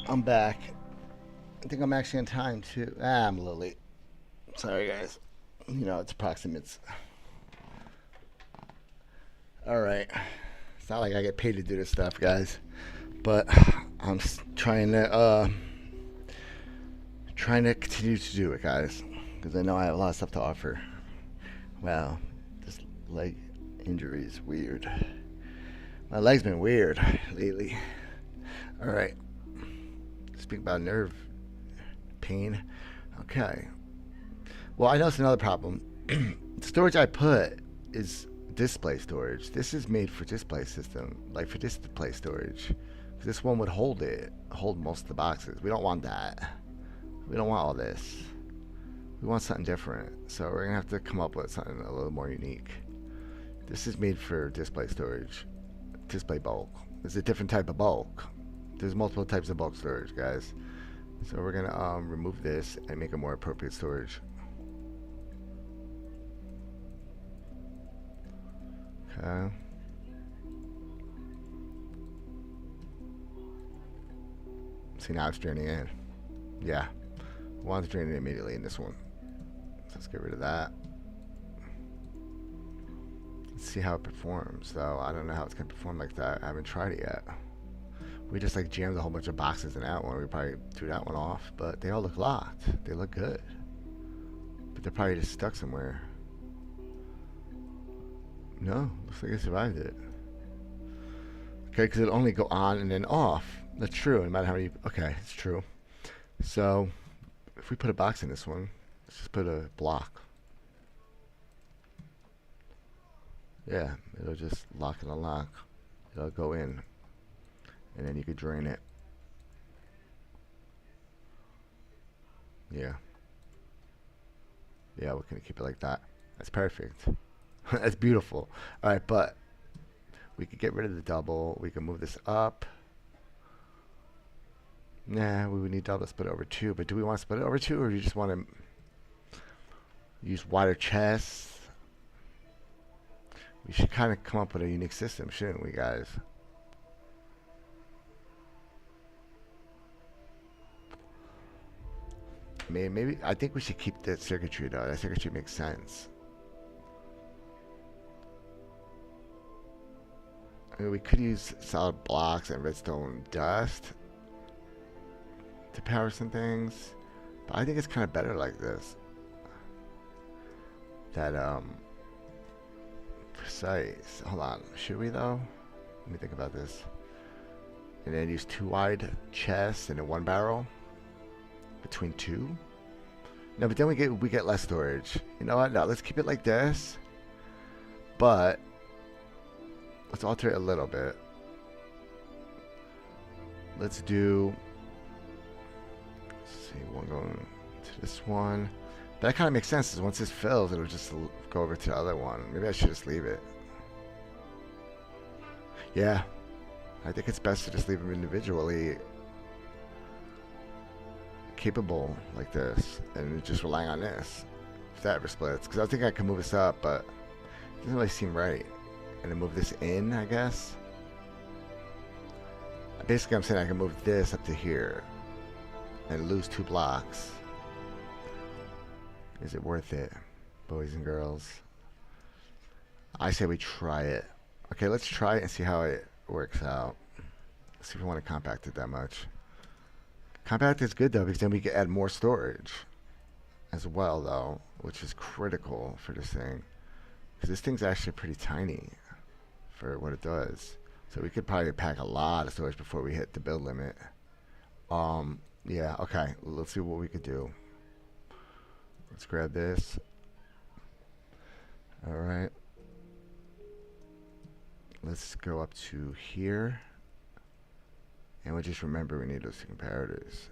I'm back. I think I'm actually on time too. I'm a little late. Sorry, guys. You know, it's approximates. All right. It's not like I get paid to do this stuff, guys. But I'm trying to continue to do it, guys, because I know I have a lot of stuff to offer. Wow, this leg injury is weird. My leg's been weird lately. All right. Speak about nerve pain. Okay. Well, I know it's another problem. The storage I put is display storage. This is made for display system, like for display storage. This one would hold most of the boxes. We don't want that. We don't want all this. We want something different. So we're gonna have to come up with something a little more unique. This is made for display storage, display bulk. It's a different type of bulk. There's multiple types of bulk storage, guys. So we're gonna remove this and make a more appropriate storage. Okay. See, now it's draining in. Yeah. We want to drain it immediately in this one. So let's get rid of that. Let's see how it performs, though. I don't know how it's going to perform like that. I haven't tried it yet. We just like jammed a whole bunch of boxes in that one. We probably threw that one off, but they all look locked. They look good. But they're probably just stuck somewhere. No, looks like it survived it. Okay, because it'll only go on and then off. That's true, no matter how many... Okay, it's true. So, if we put a box in this one, let's just put a block. Yeah, it'll just lock and unlock. It'll go in. And then you could drain it. Yeah. Yeah, we're going to keep it like that. That's perfect. That's beautiful. Alright, but we could get rid of the double. We can move this up. Nah, we would need double to split it over two. But do we want to split it over two, or do you just want to use wider chests? We should kind of come up with a unique system, shouldn't we, guys? Maybe I think we should keep that circuitry, though. That circuitry makes sense. I mean, we could use solid blocks and redstone dust to power some things, but I think it's kind of better like this. That precise. Hold on, should we though? Let me think about this. And then use two wide chests and a one barrel between two. No, but then we get less storage. You know what? No, let's keep it like this. But let's alter it a little bit. Let's do. Let's see, one going to this one. But that kind of makes sense. Because once this fills, it'll just go over to the other one. Maybe I should just leave it. Yeah, I think it's best to just leave them individually capable like this, and just relying on this. If that ever splits, because I think I can move this up, but it doesn't really seem right. And then move this in, I guess. Basically, I'm saying I can move this up to here and lose 2 blocks. Is it worth it, boys and girls? I say we try it. Okay, let's try it and see how it works out. Let's see if we want to compact it that much. Compact is good though, because then we can add more storage as well, though, which is critical for this thing. Because this thing's actually pretty tiny for what it does. So we could probably pack a lot of storage before we hit the build limit. Yeah, okay. Let's see what we could do. Let's grab this. Alright. Let's go up to here. And we'll just remember we need those two comparators.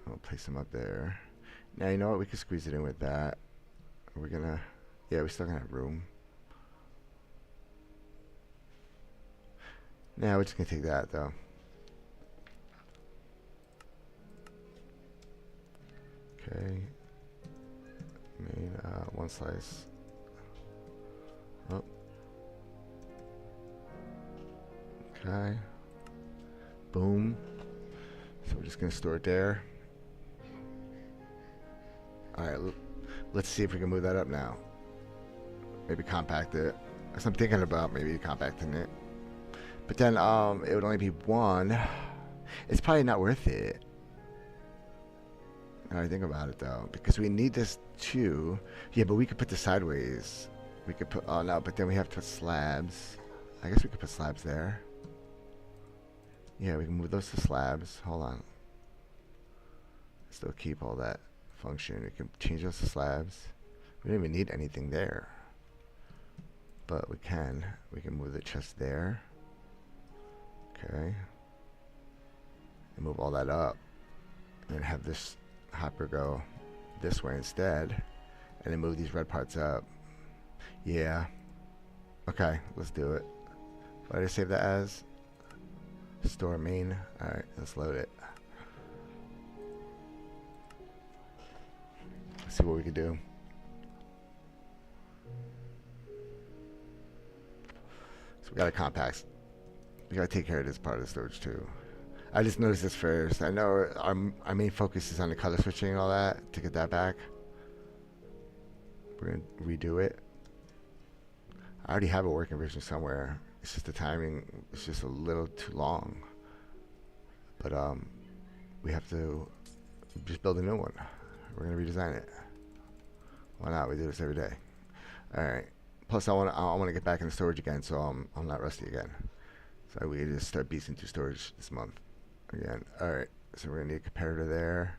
We'll place them up there. Now, you know what? We can squeeze it in with that. We're gonna... Yeah, we're still gonna have room. Now, we're just gonna take that, though. Okay. Made one slice. Oh. Okay. Boom. So we're just gonna store it there. All right, let's see if we can move that up now. Maybe compact it. That's what I'm thinking about, maybe compacting it. But then it would only be one. It's probably not worth it. Now I think about it though, because we need this too. Yeah, but we could put this sideways. We could put, oh no, but then we have to put slabs. I guess we could put slabs there. Yeah, we can move those to slabs. Hold on. Still keep all that function. We can change those to slabs. We don't even need anything there. But we can. We can move the chest there. Okay. And move all that up. And then have this hopper go this way instead. And then move these red parts up. Yeah. Okay, let's do it. What did I save that as? Store main. Alright, let's load it. Let's see what we can do. So we got a compact. We gotta take care of this part of the storage too. I just noticed this first. I know our main focus is on the color switching and all that. To get that back, we're gonna redo it. I already have a working version somewhere. It's just the timing is just a little too long. But we have to just build a new one. We're gonna redesign it. Why not? We do this every day. All right. Plus, I want to get back into storage again, so I'm not rusty again. So we just start beasting through storage this month again. All right. So we're gonna need a comparator there.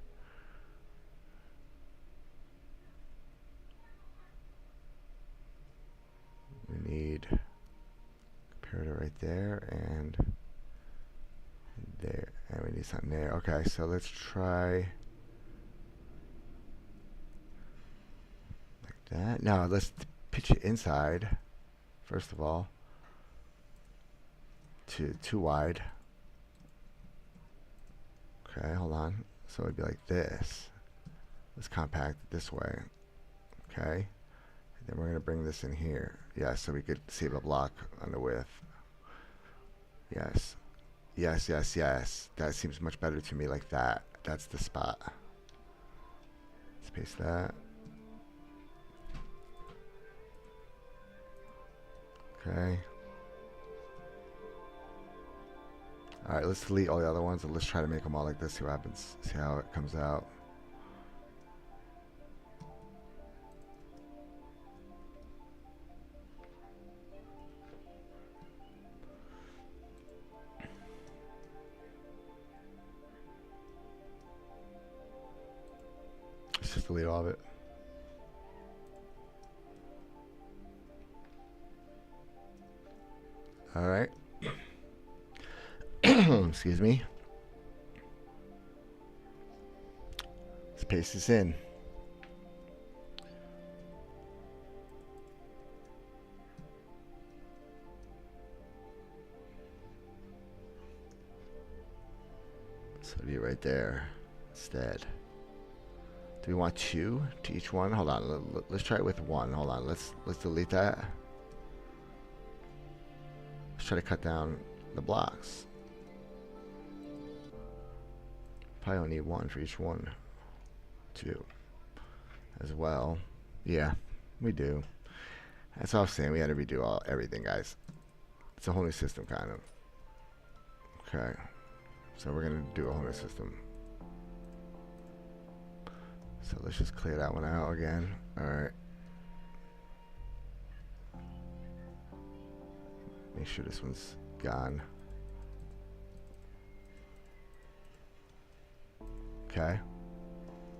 We need comparator right there and there, and we need something there. Okay, so let's try like that. Now let's pitch it inside first of all to too wide. Okay, hold on. So it'd be like this. Let's compact it this way. Okay. Then we're going to bring this in here. Yeah, so we could save a block on the width. Yes. Yes, yes, yes. That seems much better to me like that. That's the spot. Let's paste that. Okay. Alright, let's delete all the other ones and let's try to make them all like this. See what happens. See how it comes out. Let's just delete all of it. All right. Excuse me. Let's paste this in. So it'll be right there instead. Do we want two to each one? Hold on. Let's try it with one. Hold on. Let's delete that. Let's try to cut down the blocks. Probably only need one for each one. Two as well. Yeah, we do. That's all I'm saying. We had to redo everything, guys. It's a whole new system, kind of. Okay. So we're going to do a whole new system. So let's just clear that one out again. Alright. Make sure this one's gone. Okay.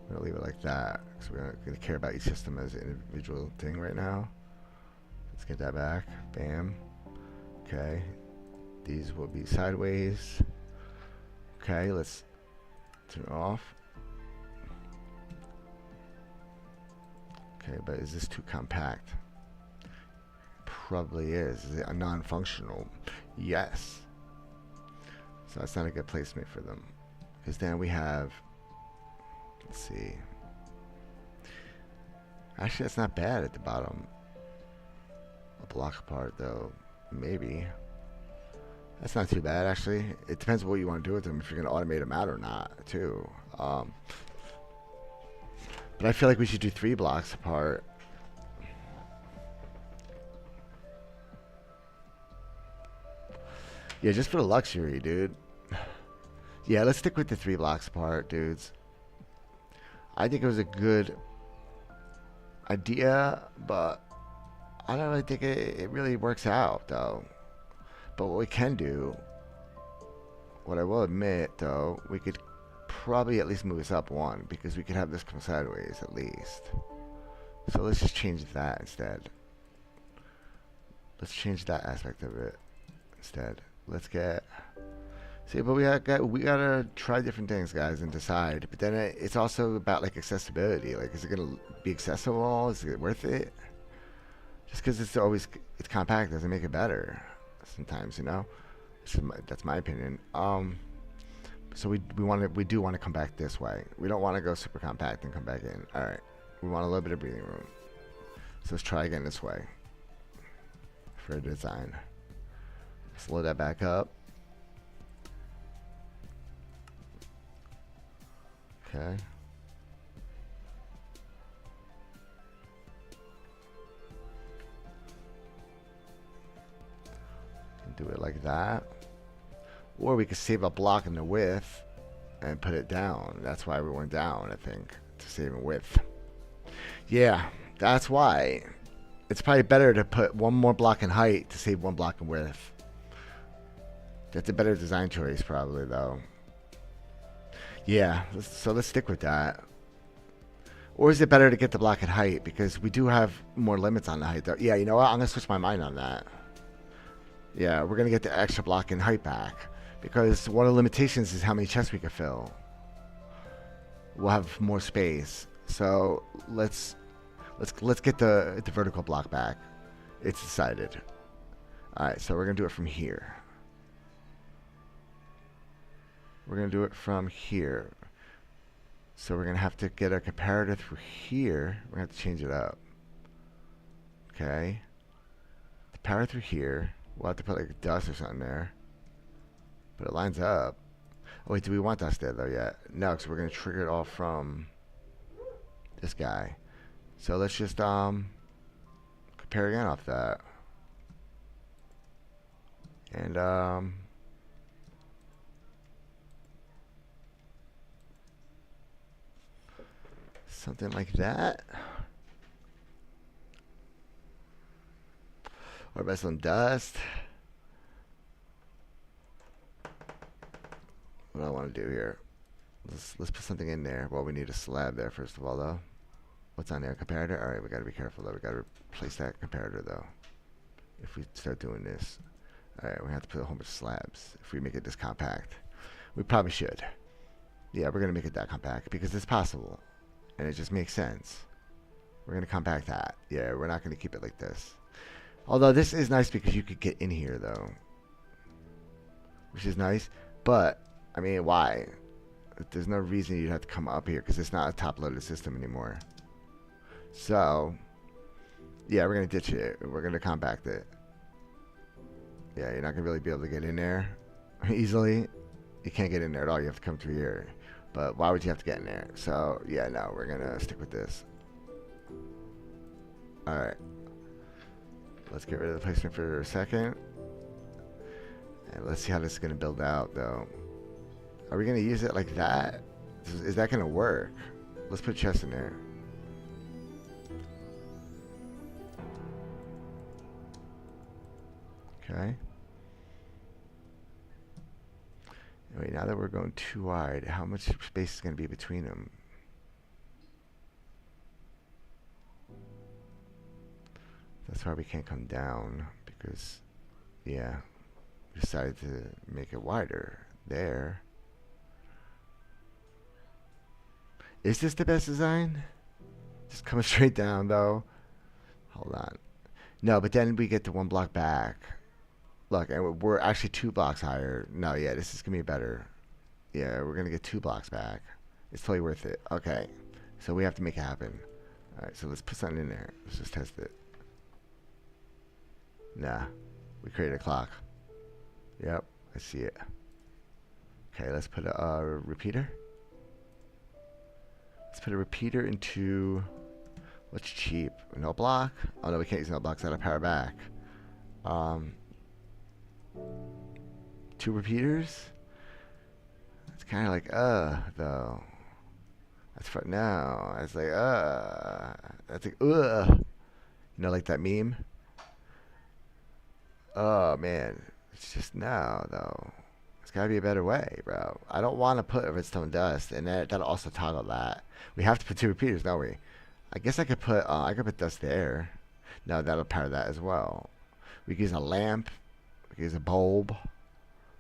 We're going to leave it like that because we're not going to care about each system as an individual thing right now. Let's get that back. Bam. Okay. These will be sideways. Okay, let's turn it off. Okay, but is this too compact? Probably is. Is it a non-functional? Yes. So that's not a good placement for them. Because then we have, let's see. Actually, that's not bad at the bottom. A block apart though, maybe. That's not too bad, actually. It depends what you want to do with them, if you're going to automate them out or not, too. But I feel like we should do 3 blocks apart. Yeah, just for the luxury, dude. Yeah, let's stick with the 3 blocks apart, dudes. I think it was a good idea, but I don't really think it really works out, though. But what we can do, what I will admit, though, we could probably at least move this up 1, because we could have this come sideways, at least. So let's just change that instead. Let's change that aspect of it instead. Let's get... See, but we gotta try different things, guys, and decide. But then it's also about, like, accessibility. Like, is it gonna be accessible? Is it worth it? Just because it's compact doesn't make it better. Sometimes, you know. That's my opinion. So we do want to come back this way. We don't want to go super compact and come back in. All right. We want a little bit of breathing room. So let's try again this way for a design. Slow that back up. Okay. Do it like that. Or we could save a block in the width and put it down. That's why we went down, I think, to save in width. Yeah, that's why. It's probably better to put 1 more block in height to save 1 block in width. That's a better design choice, probably, though. Yeah, so let's stick with that. Or is it better to get the block at height? Because we do have more limits on the height, though. Yeah, you know what? I'm going to switch my mind on that. Yeah, we're going to get the extra block in height back. Because one of the limitations is how many chests we can fill. We'll have more space. So let's get the vertical block back. It's decided. Alright, so we're going to do it from here. We're going to do it from here. So we're going to have to get a comparator through here. We're going to have to change it up. Okay. The power through here. We'll have to put like dust or something there. But it lines up. Oh wait, do we want dust there though yet? No, because we're going to trigger it all from this guy. So let's just compare again off that. And something like that. Or about some dust. What do I want to do here? Let's put something in there. Well, we need a slab there first of all, though. What's on there? Comparator? Alright, we gotta be careful though. We gotta replace that comparator though. If we start doing this. Alright, we have to put a whole bunch of slabs if we make it this compact. We probably should. Yeah, we're gonna make it that compact because it's possible. And it just makes sense. We're gonna compact that. Yeah, we're not gonna keep it like this. Although this is nice because you could get in here though. Which is nice. But, I mean, why? There's no reason you'd have to come up here because it's not a top-loaded system anymore. So, yeah, we're going to ditch it. We're going to compact it. Yeah, you're not going to really be able to get in there easily. You can't get in there at all. You have to come through here. But why would you have to get in there? So, yeah, no, we're going to stick with this. Alright. Let's get rid of the placement for a second. And let's see how this is going to build out, though. Are we going to use it like that? Is that going to work? Let's put chests in there. Okay. Anyway, now that we're going too wide, how much space is going to be between them? That's why we can't come down, because, yeah, we decided to make it wider there. Is this the best design? Just coming straight down, though. Hold on. No, but then we get the 1 block back. Look, and we're actually 2 blocks higher. No, yeah, this is going to be better. Yeah, we're going to get 2 blocks back. It's totally worth it. Okay. So we have to make it happen. Alright, so let's put something in there. Let's just test it. Nah. We created a clock. Yep, I see it. Okay, let's put a repeater. Let's put a repeater into what's cheap. No block. Oh no, we can't use no blocks. That'll power back. Um, 2 repeaters. It's kind of like though. That's for now. It's like That's like You know, like that meme. Oh man, it's just now though. There's gotta be a better way, bro. I don't want to put redstone dust, and that'll also toggle that. We have to put 2 repeaters, don't we? I guess I could put dust there. No, that'll power that as well. We could use a lamp. We could use a bulb.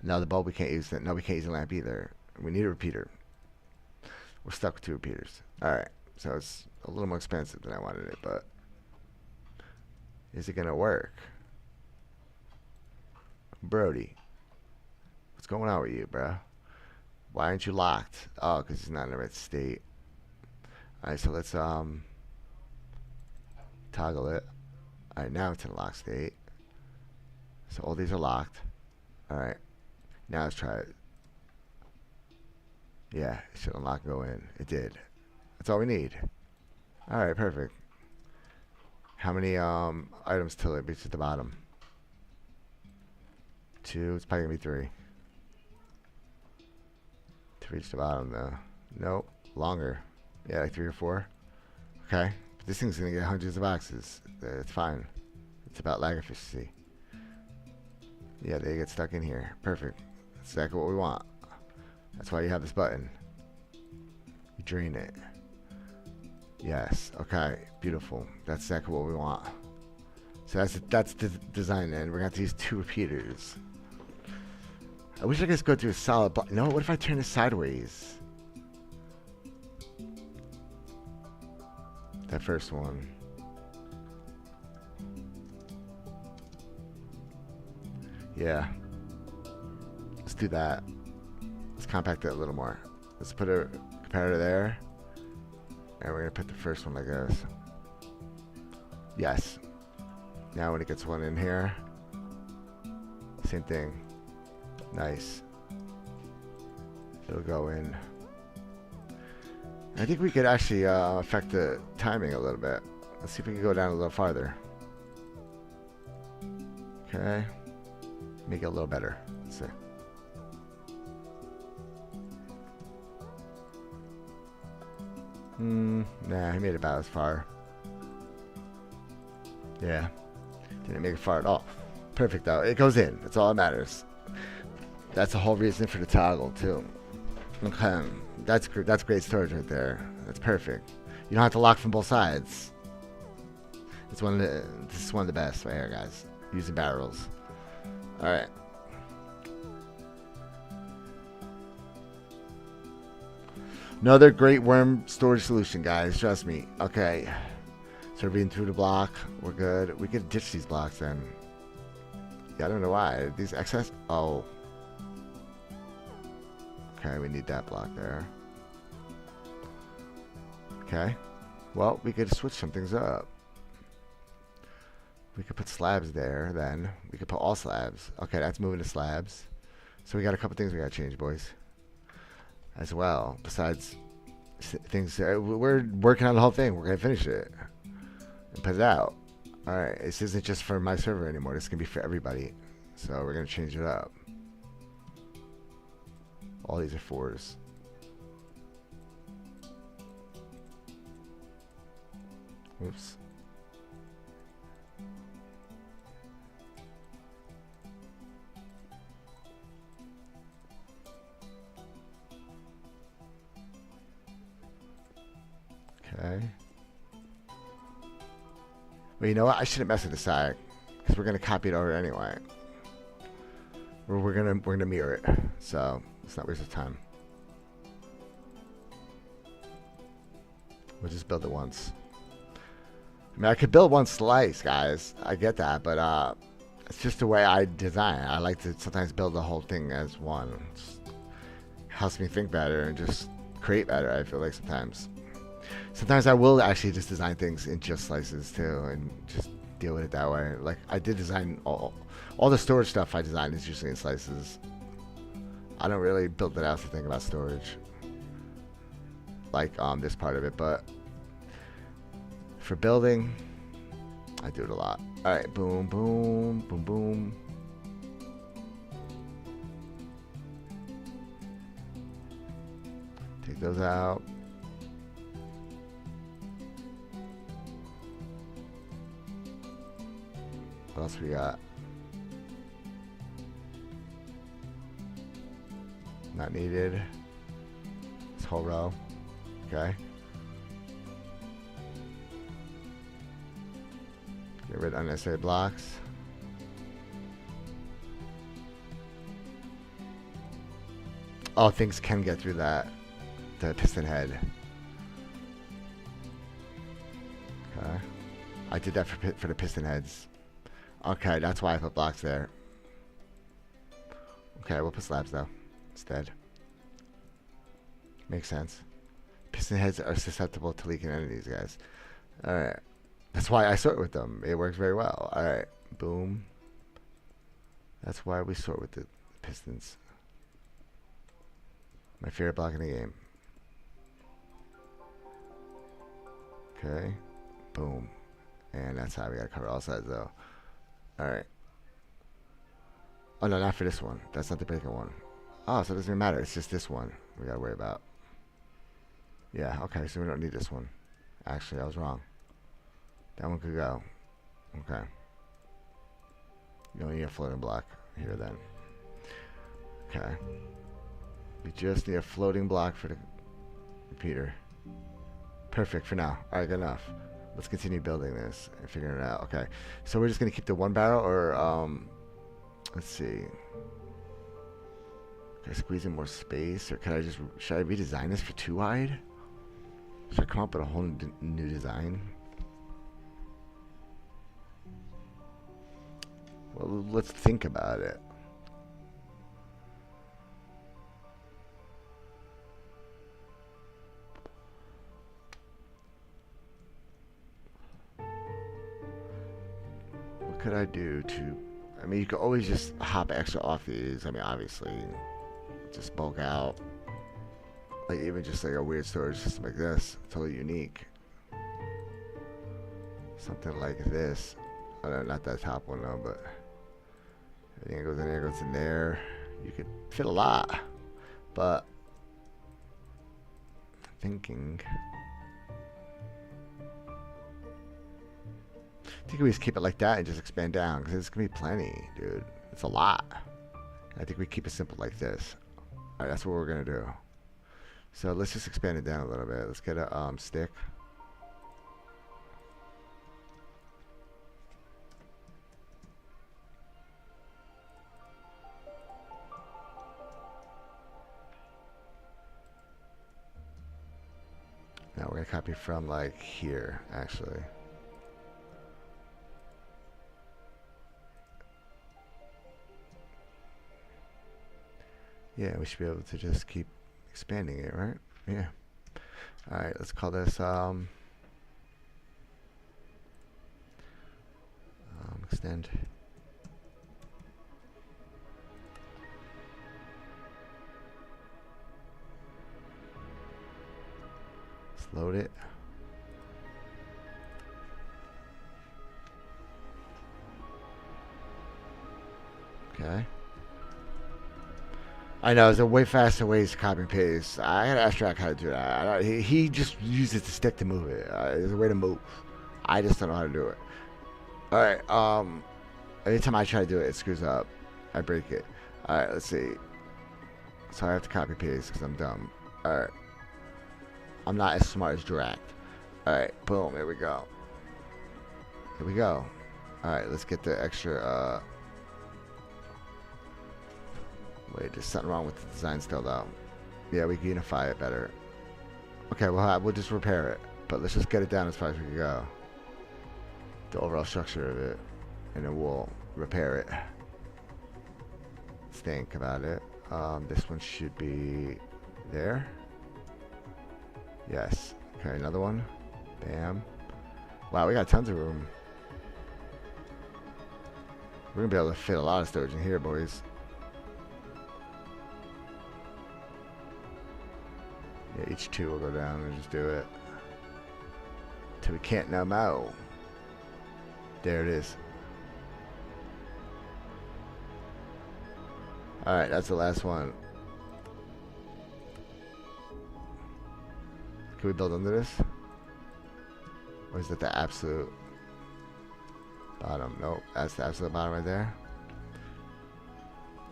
No, the bulb we can't use. No, we can't use a lamp either. We need a repeater. We're stuck with 2 repeaters. All right, so it's a little more expensive than I wanted it, but is it gonna work? Brody, what's going on with you, bro? Why aren't you locked? Oh, because he's not in the right state. All right, so let's toggle it. All right, now it's in lock state. So all these are locked. All right, now let's try it. Yeah, it should unlock and go in. It did. That's all we need. All right, perfect. How many items till it reaches the bottom? 2. It's probably gonna be 3 to reach the bottom though. Nope, longer. Yeah, like 3 or 4. Okay, but this thing's gonna get hundreds of boxes. It's fine. It's about lag efficiency. Yeah, they get stuck in here. Perfect. That's exactly what we want. That's why you have this button. You drain it. Yes. Okay. Beautiful. That's exactly what we want. So that's the design end. We're gonna have to use 2 repeaters. I wish I could just go through a solid block. No, what if I turn this sideways? That first one. Yeah. Let's do that. Let's compact it a little more. Let's put a comparator there. And we're going to put the first one like this. Yes. Now when it gets one in here, same thing. Nice. It'll go in. I think we could actually affect the timing a little bit. Let's see if we can go down a little farther. Okay. Make it a little better. Let's see. Nah, he made it about as far. Yeah. Didn't make it far at all. Perfect though. It goes in. That's all that matters. That's the whole reason for the toggle too. Okay. That's great storage right there. That's perfect. You don't have to lock from both sides. This is one of the best right here, guys. Using barrels. Alright. Another great worm storage solution, guys. Trust me. Okay. So we're being through the block. We're good. We could ditch these blocks then. Yeah, I don't know why. These excess... Oh. Okay, we need that block there. Okay. Well, we could switch some things up. We could put slabs there then. We could put all slabs. Okay, that's moving to slabs. So we got a couple things we got to change, boys. As well. Besides things, we're working on the whole thing. We're going to finish it. And put it out. Alright, this isn't just for my server anymore. This can be for everybody. So we're going to change it up. All these are 4s. Oops. Okay. Well, you know what? I shouldn't mess with the side because we're gonna copy it over anyway. We're gonna mirror it, so it's not waste of time. We'll just build it once. I mean, I could build one slice, guys. I get that, but it's just the way I design it. I like to sometimes build the whole thing as one. It helps me think better and just create better. I feel like sometimes. Sometimes I will actually just design things in just slices too, and just deal with it that way. Like I did design all All the storage stuff I design is usually in slices. I don't really build it out to think about storage, like this part of it, but for building, I do it a lot. All right, boom, boom, boom, boom. Take those out. What else we got? Not needed. This whole row. Okay. Get rid of unnecessary blocks. Oh, things can get through that. The piston head. Okay. I did that for the piston heads. Okay, that's why I put blocks there. Okay, we'll put slabs though instead. Makes sense. Piston heads are susceptible to leaking entities, guys. Alright. That's why I sort with them. It works very well. Alright. Boom. That's why we sort with the pistons. My favorite block in the game. Okay. Boom. And that's how we gotta cover all sides though. Alright. Oh no, not for this one. That's not the bacon one. Oh, so it doesn't even matter. It's just this one we gotta worry about. Yeah, okay, so we don't need this one. Actually, I was wrong. That one could go. Okay. You only need a floating block here then. Okay. We just need a floating block for the repeater. Perfect for now. Alright, good enough. Let's continue building this and figuring it out. Okay. So we're just gonna keep the one barrel, or let's see. Can I squeeze in more space, or should I redesign this for 2 wide? Should I come up with a whole new design? Well, let's think about it. What could I do to... I mean, you could always just hop extra off these. I mean, obviously, just bulk out. Like, even just like a weird storage system like this. Totally unique. Something like this. Oh, no, not that top one, though, but... everything goes in there, goes in there. You could fit a lot. But... thinking... I think we just keep it like that and just expand down, because it's going to be plenty, dude. It's a lot. I think we keep it simple like this. Alright, that's what we're going to do. So let's just expand it down a little bit. Let's get a stick. Now we're going to copy from like here, actually. Yeah, we should be able to just keep expanding it, right? Yeah. Alright, let's call this extend. Let's load it. Okay. I know, there's a way faster ways to copy and paste. I gotta ask Jack how to do that. He just uses the stick to move it. There's a way to move. I just don't know how to do it. Alright, every time I try to do it, it screws up. I break it. Alright, let's see. So I have to copy paste because I'm dumb. Alright. I'm not as smart as Drac. Alright, boom, here we go. Here we go. Alright, let's get the extra, wait, there's something wrong with the design still, though. Yeah, we can unify it better. Okay, we'll just repair it. But let's just get it down as far as we can go. The overall structure of it. And then we'll repair it. Let's think about it. This one should be there. Yes. Okay, another one. Bam. Wow, we got tons of room. We're gonna be able to fit a lot of storage in here, boys. Yeah, each two will go down and just do it. Till we can't no more. There it is. Alright, that's the last one. Can we build under this? Or is that the absolute bottom? Nope, that's the absolute bottom right there.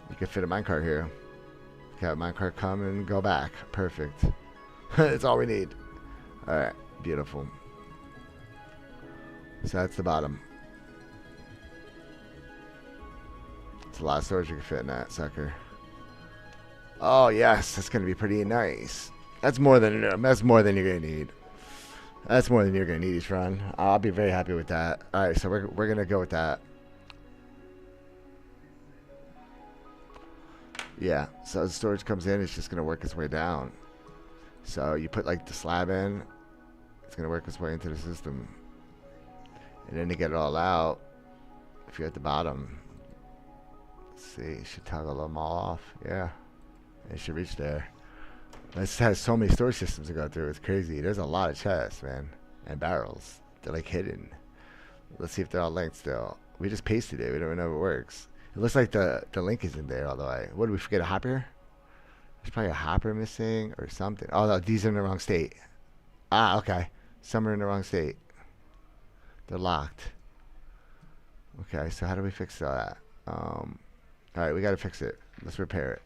You can fit a minecart here. Okay, have a minecart come and go back. Perfect. That's all we need. Alright, beautiful. So that's the bottom. It's a lot of storage you can fit in that sucker. Oh yes, that's gonna be pretty nice. That's more than you're gonna need. That's more than you're gonna need, Efron. I'll be very happy with that. All right, so we're gonna go with that. Yeah. So as storage comes in, it's just gonna work its way down. So you put like the slab in, it's gonna work its way into the system, and then to get it all out, if you're at the bottom, let's see, it should toggle them all off. Yeah, it should reach there. This has so many storage systems to go through. It's crazy. There's a lot of chests, man, and barrels. They're like hidden. Let's see if they're all linked still. We just pasted it. We don't even know if it works. It looks like the link isn't there all the way. What, did we forget a hopper? There's probably a hopper missing or something. Oh, no, these are in the wrong state. Ah, okay. Some are in the wrong state. They're locked. Okay, so how do we fix all that? All right, we got to fix it. Let's repair it.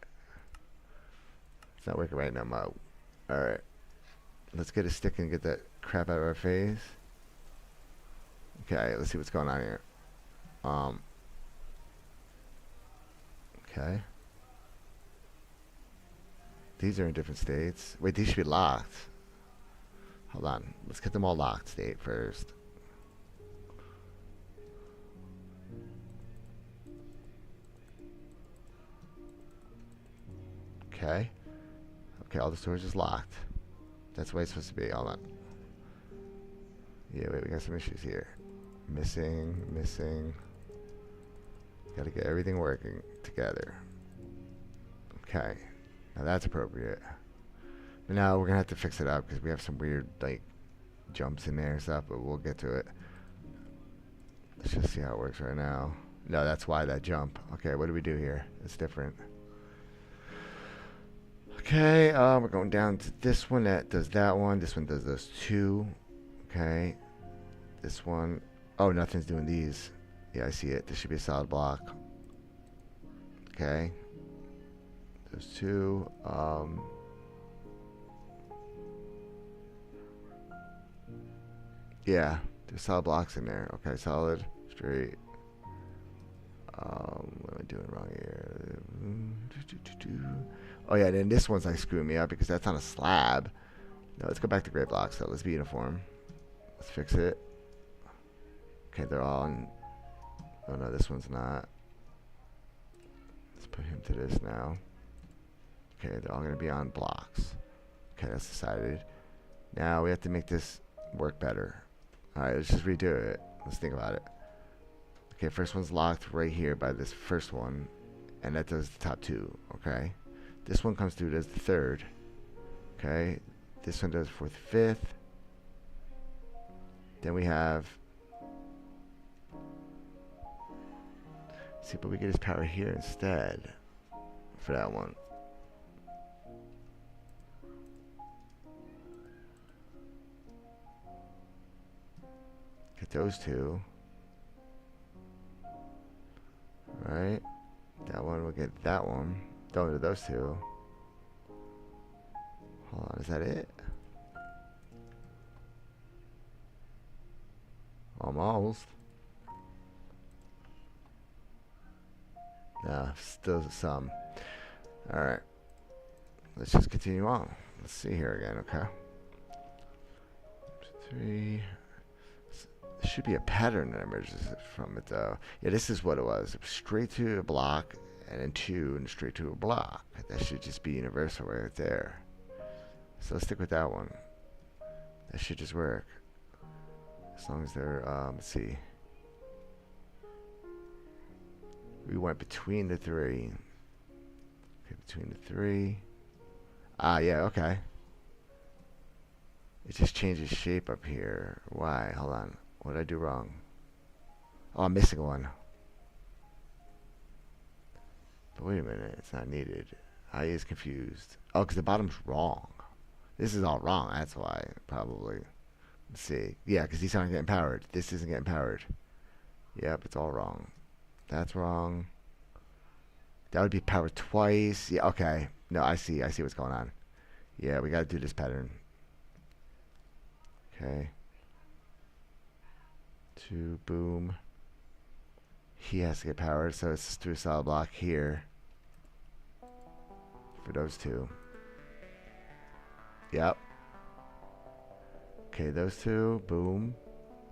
It's not working right now, Mo. All right. Let's get a stick and get that crap out of our face. Okay, let's see what's going on here. Okay. These are in different states. Wait, these should be locked. Hold on. Let's get them all locked state first. Okay. Okay, all the storage is locked. That's the way it's supposed to be. Hold on. Yeah, wait, we got some issues here. Missing. Gotta get everything working together. Okay. Now that's appropriate. But now we're gonna have to fix it up because we have some weird, like, jumps in there and stuff, but we'll get to it. Let's just see how it works right now. No, that's why that jump. Okay, what do we do here? It's different. Okay, we're going down to this one that does that one. This one does those two. Okay. This one. Oh, nothing's doing these. Yeah, I see it. This should be a solid block. Okay. Those two. Yeah, there's solid blocks in there. Okay, solid, straight. What am I doing wrong here? Oh yeah, then this one's like screwing me up because that's on a slab. No, let's go back to gray blocks. So let's be uniform. Let's fix it. Okay, they're all in. Oh no, this one's not. Let's put him to this now. Okay, they're all gonna be on blocks. Okay, that's decided. Now we have to make this work better. Alright, let's just redo it. Let's think about it. Okay, first one's locked right here by this first one, and that does the top two. Okay, this one comes through, does the third. Okay, this one does fourth, fifth. Then we have. See, but we get his power here instead for that one. Get those two. Right? That one will get that one. Don't do those two. Hold on, is that it? Almost. No, still some. Alright. Let's just continue on. Let's see here again, okay? 3. There should be a pattern that emerges from it, though. Yeah, this is what it was. It was straight to a block, and then 2, and straight to a block. That should just be universal right there. So let's stick with that one. That should just work. As long as they're, let's see. We went between the three. Okay, between the three. Ah, yeah, okay. It just changes shape up here. Why? Hold on. What did I do wrong? Oh, I'm missing one. But wait a minute. It's not needed. I is confused. Oh, because the bottom's wrong. This is all wrong. That's why, probably. Let's see. Yeah, because these aren't getting powered. This isn't getting powered. Yep, it's all wrong. That's wrong. That would be powered twice. Yeah, okay. No, I see. I see what's going on. Yeah, we got to do this pattern. Okay. 2, boom. He has to get powered, so it's through a solid block here. For those two. Yep. Okay, those two, boom.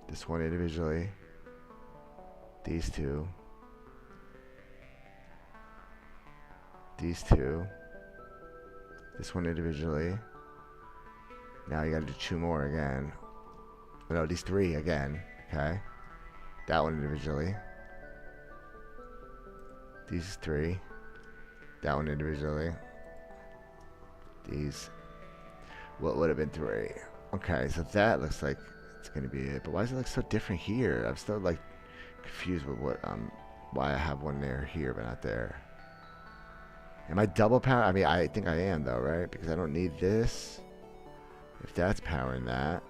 This one individually. These two. These two. This one individually. Now you gotta do 2 more again. No, these 3 again. Okay. That one individually. These 3. That one individually. These. What would have been 3? Okay, so that looks like it's gonna be it. But why does it look so different here? I'm still like confused with what why I have one there here but not there. Am I double power? I mean, I think I am though, right? Because I don't need this. If that's powering that.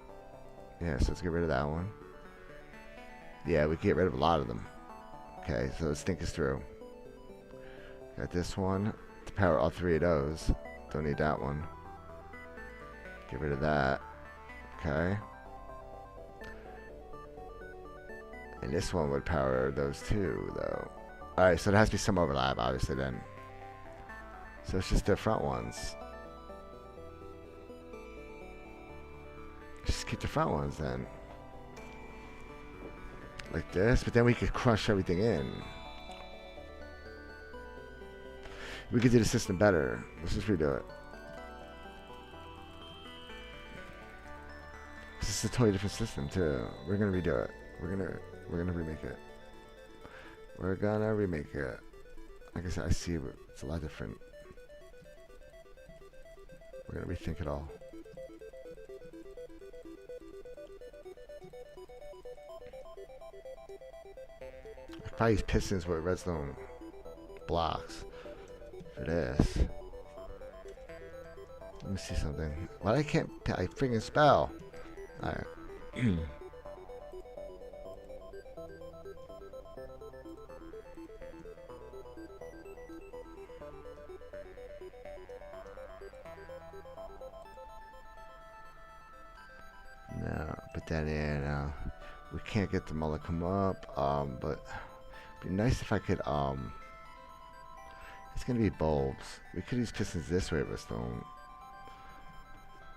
Yeah, so let's get rid of that one. Yeah, we can get rid of a lot of them. Okay, so let's think this through. Got this one to power all 3 of those. Don't need that one. Get rid of that. Okay. And this one would power those 2, though. Alright, so there has to be some overlap, obviously, then. So it's just the front ones. Just keep the front ones, then. Like this, but then we could crush everything in. We could do the system better. Let's just redo it. This is a totally different system too. We're gonna redo it. We're gonna remake it. We're gonna remake it. Like I said, I see it's a lot different. We're gonna rethink it all. I probably use pistons with redstone blocks for this. Let me see something. Why I can't I freaking spell? Alright. No, but then we can't get them all to come up. But it'd be nice if I could it's gonna be bulbs. We could use pistons this way, but stone.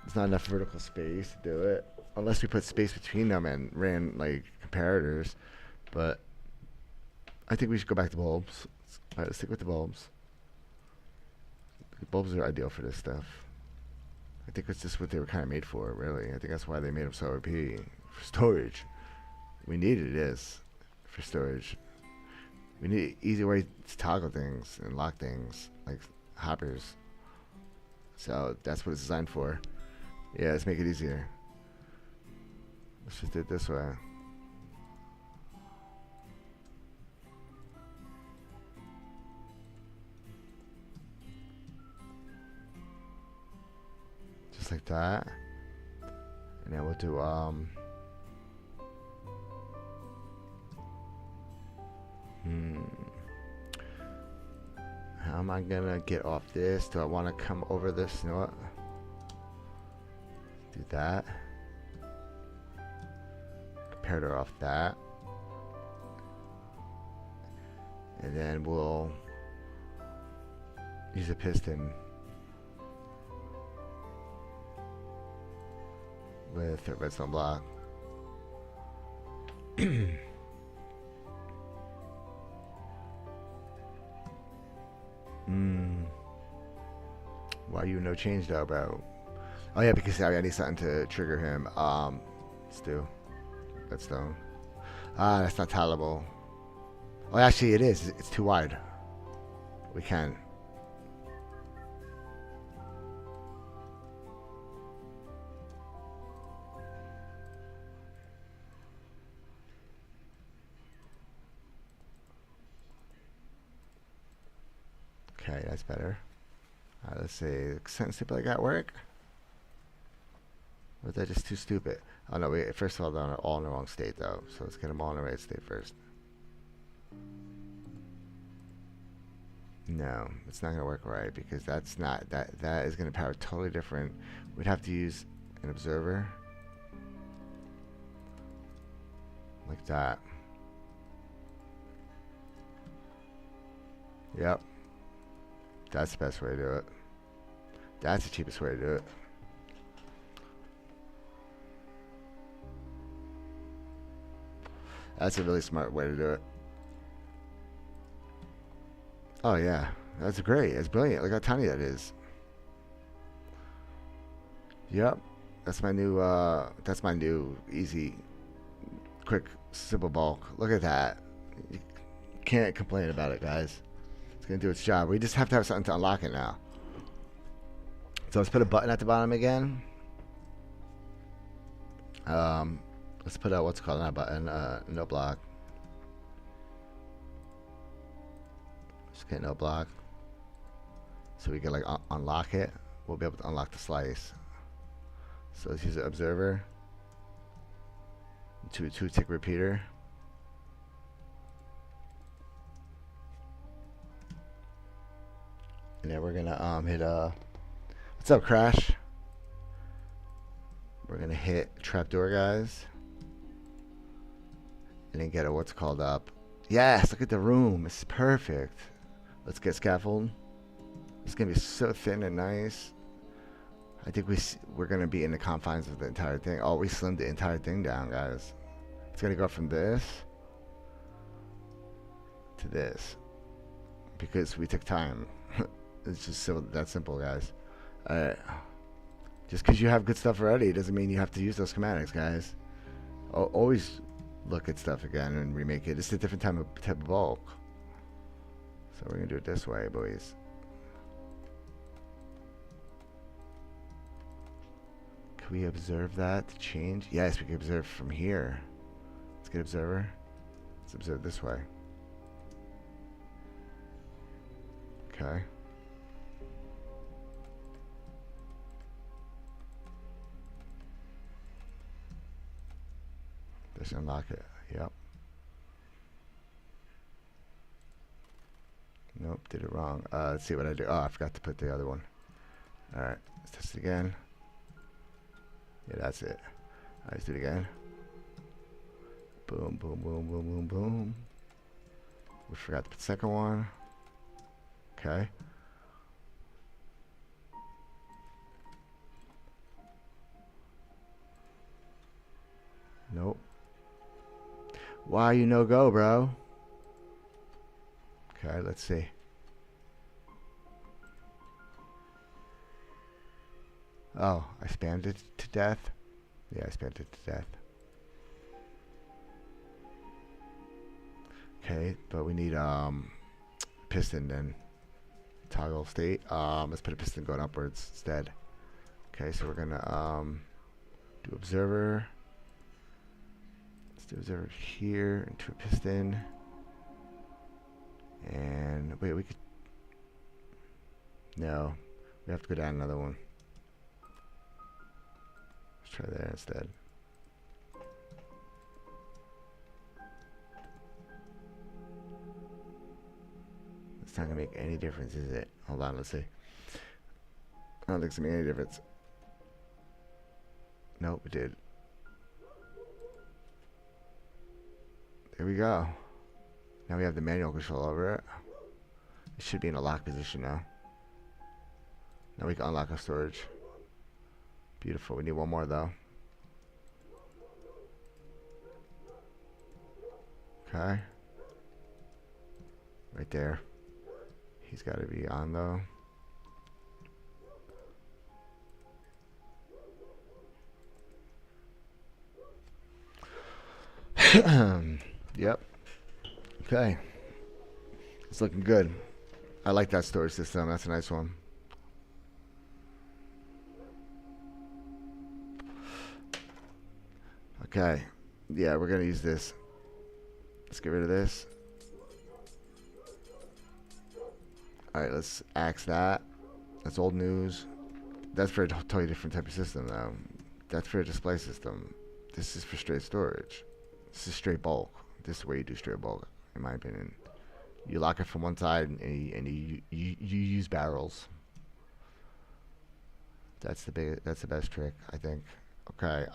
There's not enough vertical space to do it. Unless we put space between them and ran like comparators. But I think we should go back to bulbs. Alright, let's stick with the bulbs. The bulbs are ideal for this stuff. I think it's just what they were kind of made for, really. I think that's why they made them so OP. For storage. We needed this for storage. We need an easy way to toggle things and lock things, like hoppers. So that's what it's designed for. Yeah, let's make it easier. Let's just do it this way. Just like that. And then we'll do how am I gonna get off this? Do I want to come over this? You know what? Do that. Comparator off that. And then we'll use a piston with a redstone block. Why you no change though, bro? Oh yeah, because I need something to trigger him. Let's do redstone. Ah, that's not tolerable. Oh, actually, it is. It's too wide. We can. Okay, that's better. All right, let's see. Something stupid like that work? Or is that just too stupid? Oh no, we first of all they're all in the wrong state though. So let's get them all in the right state first. No, it's not gonna work right because that's not that is gonna power totally different. We'd have to use an observer like that. Yep, that's the best way to do it. That's the cheapest way to do it. That's a really smart way to do it. Oh yeah, that's great. That's brilliant. Look how tiny that is. Yep, that's my new. That's my new easy, quick, simple bulk. Look at that. You can't complain about it, guys. It's gonna do its job. We just have to have something to unlock it now. So let's put a button at the bottom again. Let's put a what's called that button. No block. Just get no block. So we can like unlock it. We'll be able to unlock the slice. So let's use the observer. Two tick repeater. And then we're gonna hit what's up, Crash? We're gonna hit trapdoor, guys. And then get a what's called up. Yes, look at the room. It's perfect. Let's get scaffold. It's gonna be so thin and nice. I think we're gonna be in the confines of the entire thing. Oh, we slimmed the entire thing down, guys. It's gonna go from this to this because we took time. It's just so that simple, guys. Just because you have good stuff already doesn't mean you have to use those schematics, guys. Always look at stuff again and remake it. It's a different type of bulk. So we're gonna do it this way, boys. Can we observe that to change? Yes, we can observe from here. Let's get observer. Let's observe this way. Okay. Just unlock it. Yep. Nope, did it wrong. Let's see what I do. Oh, I forgot to put the other one. Alright, let's test it again. Yeah, that's it. Alright, let's do it again. Boom, boom, boom, boom, boom, boom. We forgot to put the second one. Okay. Nope. Why you no go, bro? Okay, let's see. Oh, I spammed it to death. Yeah, I spammed it to death. Okay, but we need piston then. Toggle state. Let's put a piston going upwards instead. Okay, so we're gonna do observer. Let's do observer here into a piston. And wait, we could. No, we have to go down another one. Let's try there instead. It's not gonna make any difference, is it? Hold on, let's see. I don't think it's gonna make any difference. Nope, it did. There we go. Now we have the manual control over it. It should be in a lock position now. Now we can unlock our storage. Beautiful. We need one more though. Okay. Right there. He's got to be on though. Yep. Okay. It's looking good. I like that storage system. That's a nice one. Okay. Yeah, we're going to use this. Let's get rid of this. Alright, let's axe that. That's old news. That's for a totally different type of system, though. That's for a display system. This is for straight storage. This is straight bulk. This is where you do straight bulk, in my opinion. You lock it from one side, and you use barrels. That's the best trick, I think. Okay.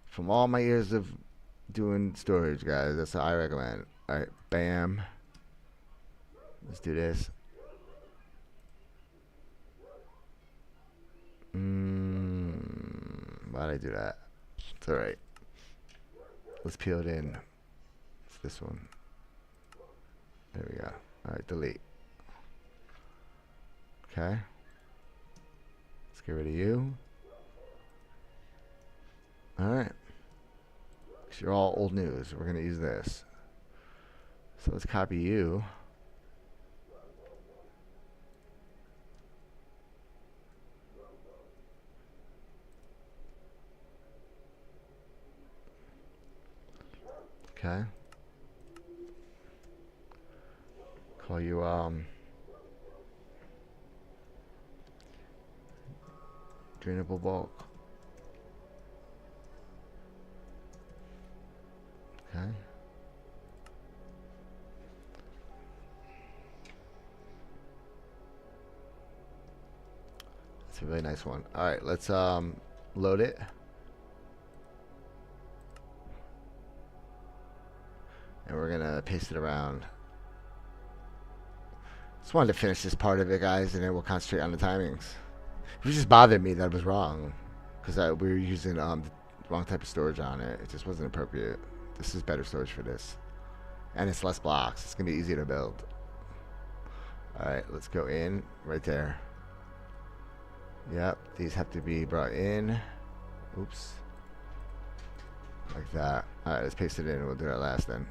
From all my years of doing storage, guys, that's what I recommend. All right, bam. Let's do this. Why'd I do that? It's all right. Let's peel it in. It's this one. There we go. All right, delete. Okay. Let's get rid of you. All right. So you're all old news. We're going to use this. So let's copy you. Okay. Call you drainable bulk. Okay. That's a really nice one. All right, let's load it. And we're gonna paste it around. Just wanted to finish this part of it, guys, and then we'll concentrate on the timings. It just bothered me that it was wrong, because we were using the wrong type of storage on it. It just wasn't appropriate. This is better storage for this, and it's less blocks. It's gonna be easier to build. All right, let's go in right there. Yep, these have to be brought in. Oops, like that. All right, let's paste it in, and we'll do that last then.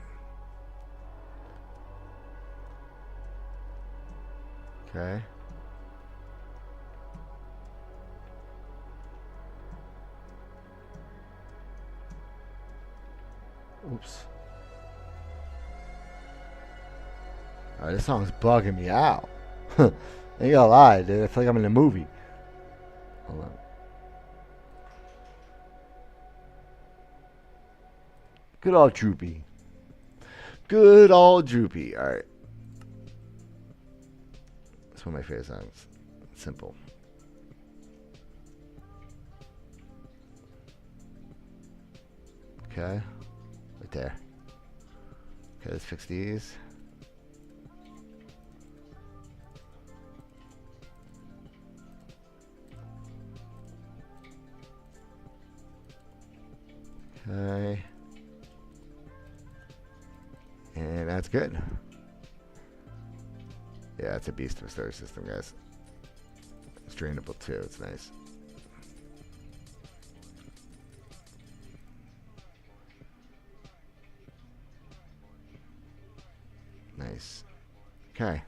Okay. Oops. Alright, this song's bugging me out. Ain't gonna lie, dude. I feel like I'm in a movie. Hold on. Good old Droopy. Good old Droopy. Alright. It's one of my favorite songs. Simple. Okay. Right there. Okay, let's fix these. Okay. And that's good. Yeah, it's a beast of a storage system, guys. It's drainable too. It's nice. Nice. Okay.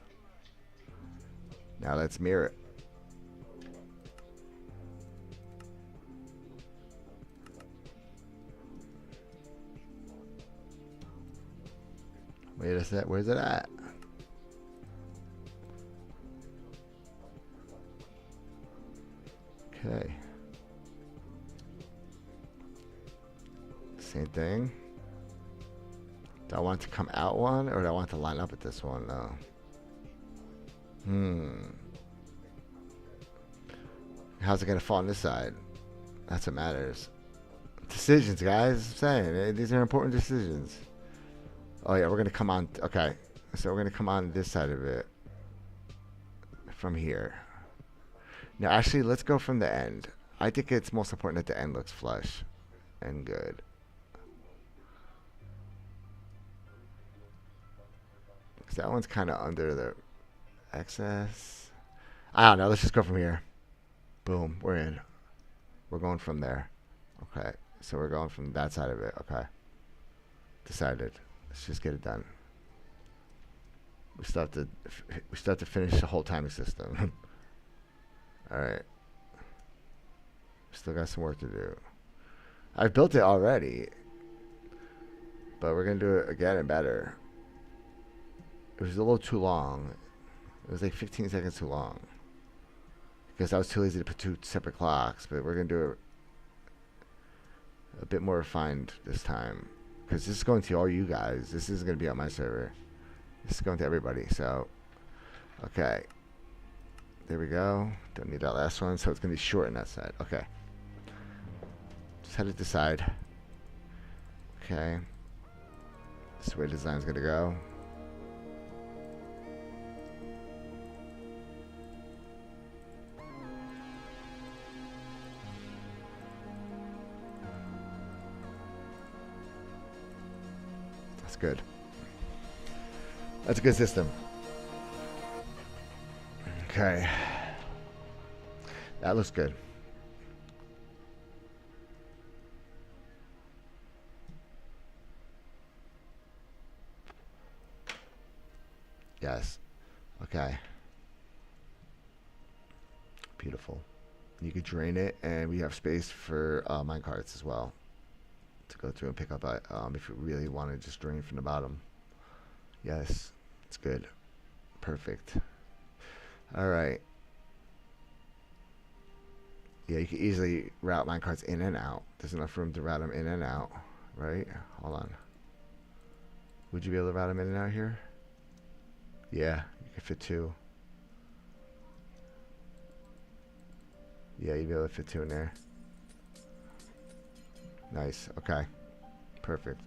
Now let's mirror it. Wait a sec. Where's it at? Okay. Same thing. Do I want it to come out one, or do I want it to line up with this one? No. How's it going to fall on this side? That's what matters. Decisions, guys. I'm saying. These are important decisions. Oh, yeah. We're going to come on. Okay. So we're going to come on this side of it. From here. Now, actually, let's go from the end. I think it's most important that the end looks flush and good. Because that one's kind of under the excess. I don't know. Let's just go from here. Boom. We're in. We're going from there. Okay. So we're going from that side of it. Okay. Decided. Let's just get it done. we still have to finish the whole timing system. All right. Still got some work to do. I've built it already, but we're gonna do it again and better. It was a little too long. It was like 15 seconds too long because I was too lazy to put 2 separate clocks. But we're gonna do it a bit more refined this time because this is going to all you guys. This isn't gonna be on my server. This is going to everybody. So, okay, there we go. Don't need that last one, so it's gonna be short on that side. Okay, just had to decide. Okay, this is where the design's gonna go. That's good. That's a good system. Okay. That looks good. Yes. Okay. Beautiful. You could drain it, and we have space for mine carts as well to go through and pick up if you really want to just drain from the bottom. Yes, it's good. Perfect. All right. Yeah, you can easily route mine carts in and out. There's enough room to route them in and out, right? Hold on. Would you be able to route them in and out here? Yeah, you could fit 2. Yeah, you'd be able to fit 2 in there. Nice. Okay. Perfect.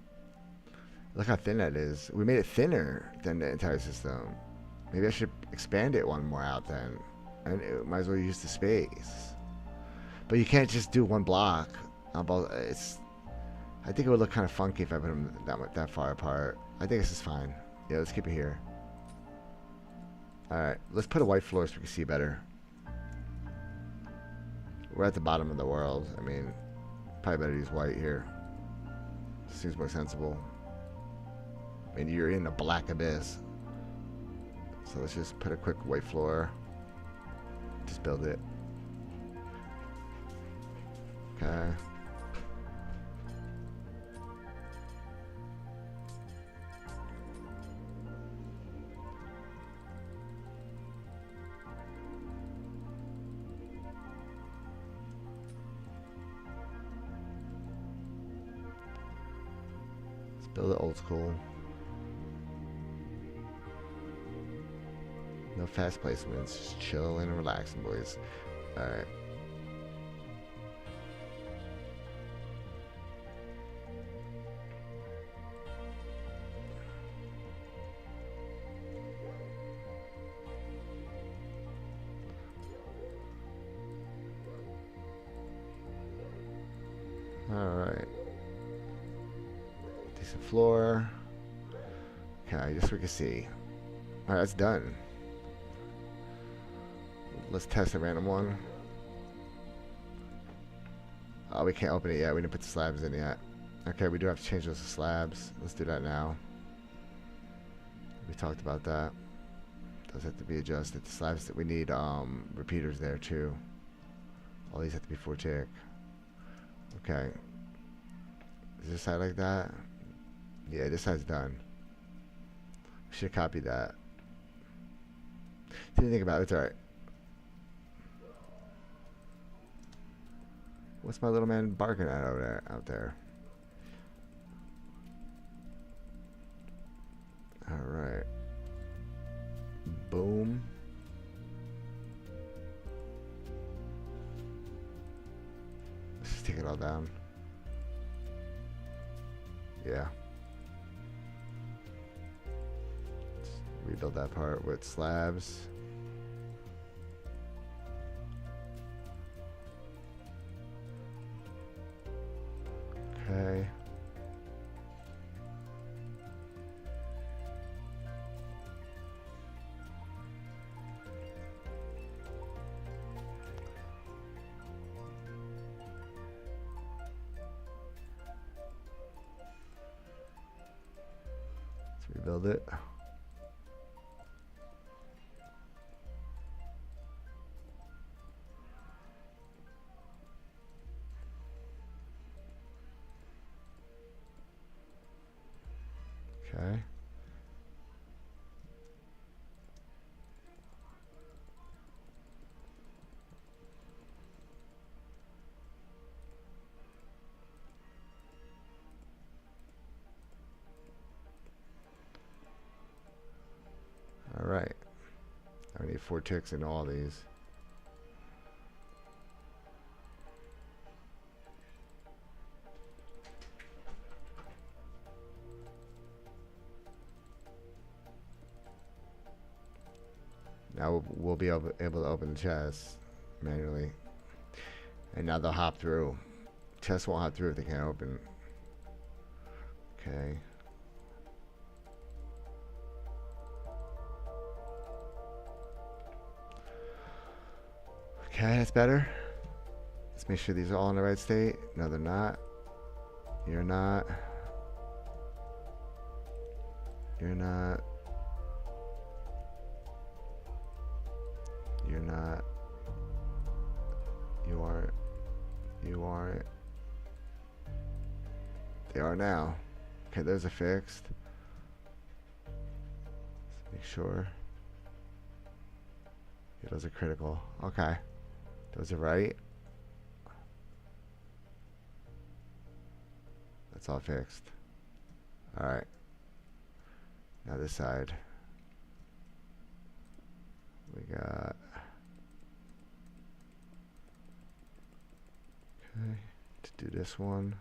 Look how thin that is. We made it thinner than the entire system. Maybe I should expand it one more out then. And it might as well use the space. But you can't just do one block. I think it would look kind of funky if I put them that far apart. I think this is fine. Yeah, let's keep it here. Alright, let's put a white floor so we can see better. We're at the bottom of the world. I mean, probably better to use white here. Seems more sensible. I mean, you're in a black abyss. So let's just put a quick white floor. Just build it. Okay. Let's build it old school. No fast placements, just chill and relaxing, boys. Alright. Alright. Decent floor. Okay, just so we can see. Alright, that's done. Let's test a random one. Oh, we can't open it yet. We didn't put the slabs in yet. Okay, we do have to change those to slabs. Let's do that now. We talked about that. Those have to be adjusted. The slabs that we need repeaters there too. All these have to be 4 tick. Okay. Is this side like that? Yeah, this side's done. We should copy that. Didn't think about it. It's alright. What's my little man barking at out there? Alright. Boom. Let's just take it all down. Yeah. Let's rebuild that part with slabs. Okay. Let's rebuild it. Okay. All right. I need 4 ticks in all these. Now we'll be able to open the chest manually. And now they'll hop through. Chests won't hop through if they can't open. Okay. Okay, that's better. Let's make sure these are all in the right state. No, they're not. You're not. You're not. You're not. You aren't. You aren't. They are now. Okay, those are fixed. Let's make sure. Yeah, those are critical. Okay. Those are right. That's all fixed. Alright. Now this side. We got... Okay. To do this one.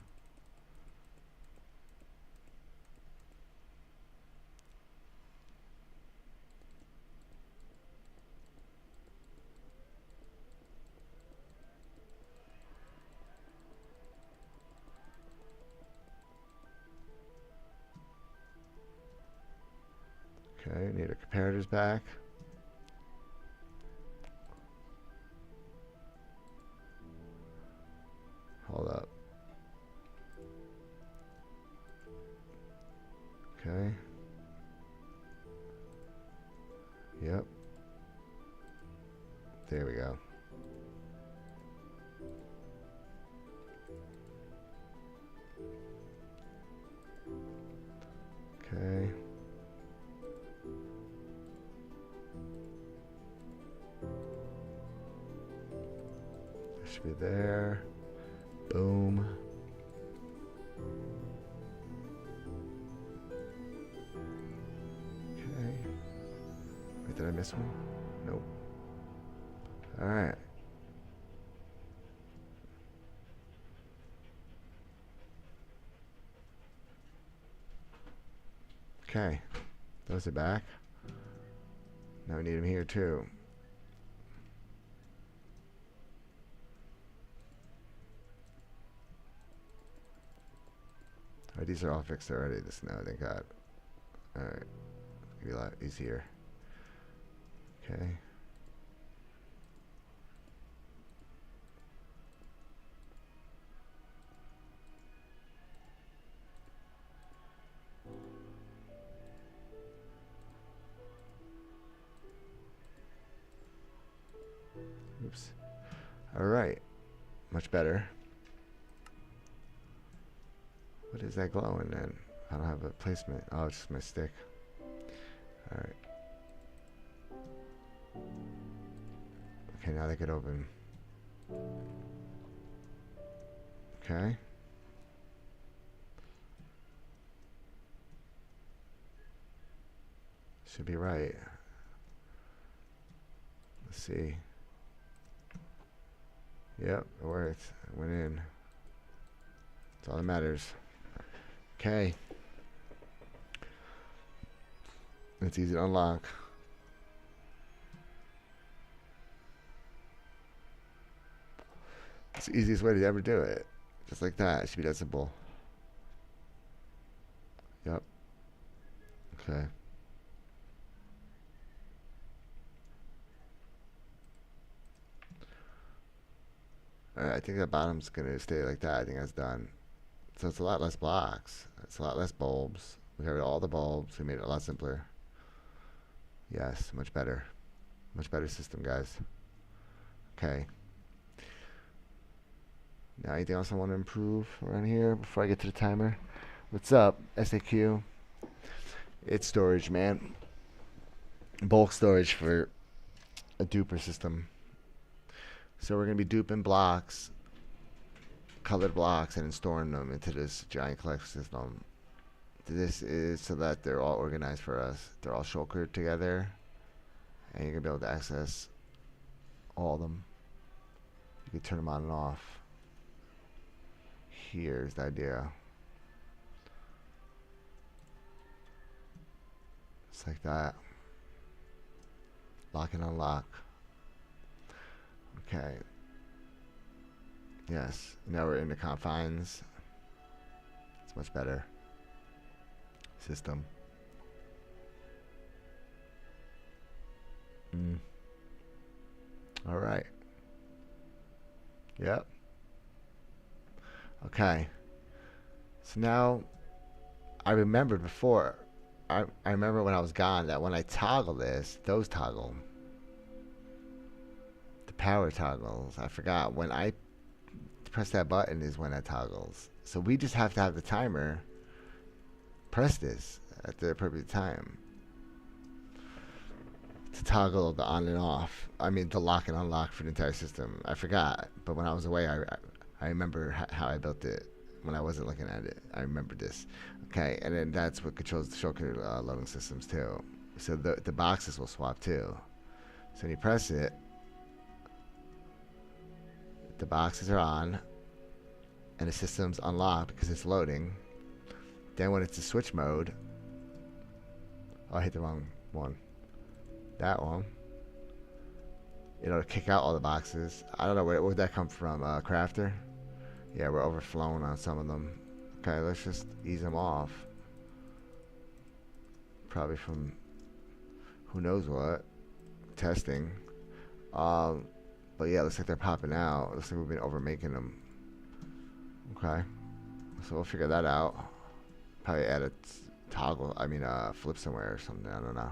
Okay, need a comparators back. Hold up. Okay. Yep. There we go. Okay. Should be there. Boom. Okay. Wait, did I miss one? Nope. Alright. Okay. Those are back. Now we need them here too. Alright, these are all fixed already. This now, thank God. Alright. Be a lot easier. Okay. Oops. Alright. Much better. What is that glowing then? I don't have a placement. Oh, it's just my stick. Alright. Okay, now they could open. Okay. Should be right. Let's see. Yep, it worked. It went in. That's all that matters. Okay. It's easy to unlock. It's the easiest way to ever do it. Just like that. It should be that simple. Yep. Okay. Alright, I think the bottom's gonna stay like that. I think that's done. So it's a lot less blocks. It's a lot less bulbs. We got rid of all the bulbs. We made it a lot simpler. Yes, much better. Much better system, guys. Okay. Now, anything else I want to improve around here before I get to the timer? What's up, SAQ? It's storage, man. Bulk storage for a duper system. So we're going to be duping blocks, colored blocks, and then storing them into this giant collection system. This is so that they're all organized for us. They're all shulkered together, and you're going to be able to access all of them. You can turn them on and off. Here's the idea. It's like that. Lock and unlock. Okay. Yes. Now we're in the confines. It's much better. System. All right. Yep. Okay. So now I remembered before. I remember when I was gone that when I toggle this, those toggle. The power toggles. I forgot. When I press that button is when that toggles. So we just have to have the timer press this at the appropriate time to toggle the on and off. I mean, the lock and unlock for the entire system. I forgot. But when I was away, I remember how I built it. When I wasn't looking at it, I remember this. Okay, and then that's what controls the shulker loading systems too. So the boxes will swap too. So when you press it, the boxes are on, and the system's unlocked because it's loading. Then when it's a switch mode, oh, I hit the wrong one. That one. It'll kick out all the boxes. I don't know where'd that come from. Crafter. Yeah, we're overflowing on some of them. Okay, let's just ease them off. Probably from who knows what. Testing. But yeah, looks like they're popping out. Looks like we've been overmaking them. Okay. So we'll figure that out. Probably add a toggle. I mean, flip somewhere or something. I don't know.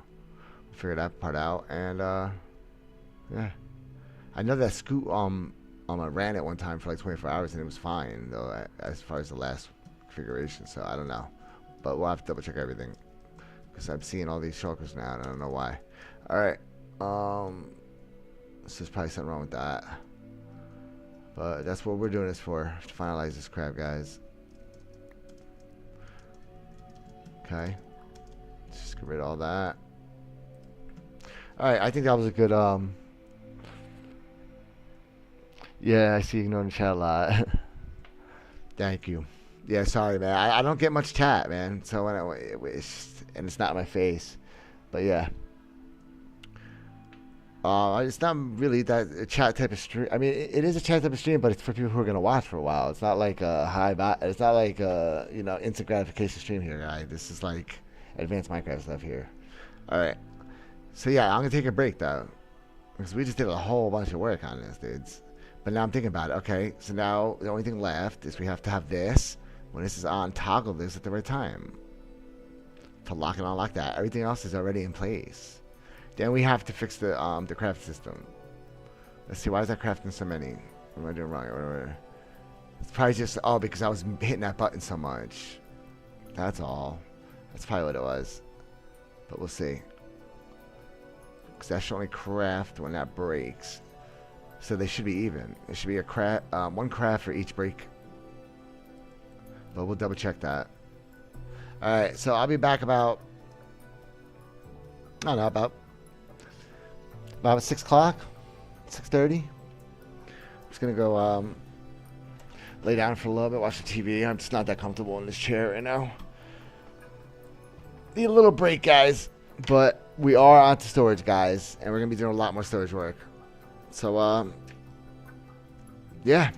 We'll figure that part out. And, yeah. I know that Scoot, I ran it one time for like 24 hours and it was fine though as far as the last configuration, so I don't know, but we'll have to double check everything because I'm seeing all these shulkers now and I don't know why. Alright, so there's probably something wrong with that, but that's what we're doing this for, to finalize this crap, guys. Okay, just get rid of all that. Alright, I think that was a good yeah, I see you ignoring the chat a lot. Thank you. Yeah, sorry, man. I don't get much chat, man. So when and it's not my face, but yeah. It's not really that chat type of stream. I mean, it is a chat type of stream, but it's for people who are gonna watch for a while. It's not like a it's not like a instant gratification stream here, guys. This is like advanced Minecraft stuff here. All right. So yeah, I'm gonna take a break though, because we just did a whole bunch of work on this, dudes. But now I'm thinking about it. Okay, so now the only thing left is we have to have this. When this is on, toggle this at the right time to lock and unlock that. Everything else is already in place. Then we have to fix the craft system. Let's see, why is that crafting so many? What am I doing wrong? Or it's probably just because I was hitting that button so much. That's all. That's probably what it was. But we'll see. Because that should only craft when that breaks. So they should be even. It should be a one craft for each break. But we'll double check that. Alright, so I'll be back about, I don't know, about 6 o'clock, 6:30. Just gonna go lay down for a little bit, watch the TV. I'm just not that comfortable in this chair right now. Need a little break, guys. But we are on to storage, guys, and we're gonna be doing a lot more storage work. So, yeah.